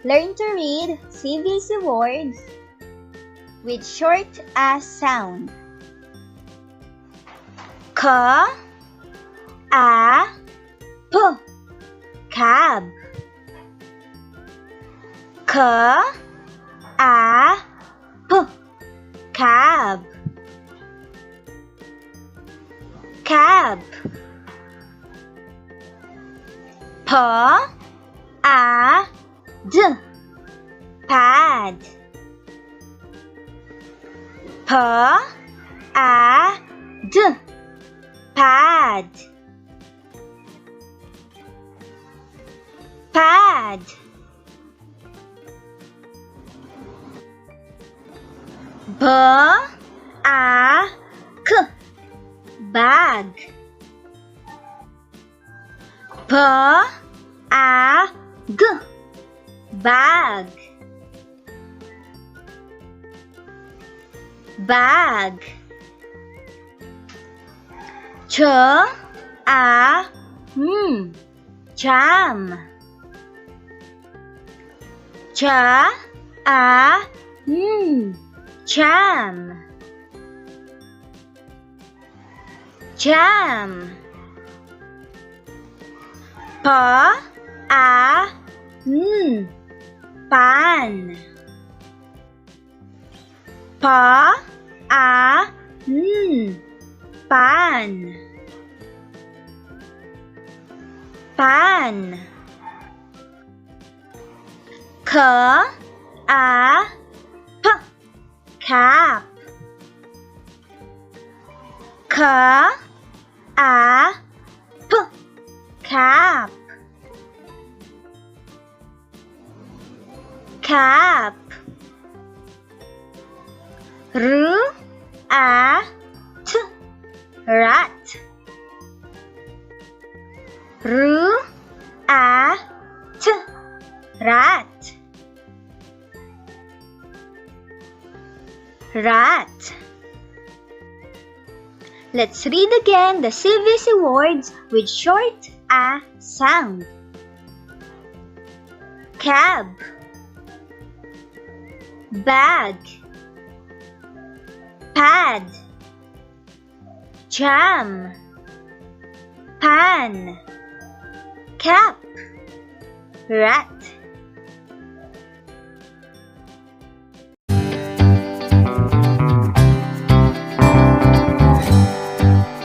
Learn to read CVC words with short A sound. Ka, a, p, cab. Ka, a, p, cab. Cab. P, a, d, pad. P, a, d, pad. Pad. B, a, k, bag. P, a, g, bag. Bag. Ch, a, m, jam. Ch, a, m, jam. Jam. P, a, n, pan. P, a, n, pan. Pan. K, a, p, cap. K, a, p, cap. Cap. R, a, t, rat. R, a, t, rat. Rat. Let's read again the CVC words with short A sound. Cab. Bag. Pad. Jam. Pan. Cap. Rat.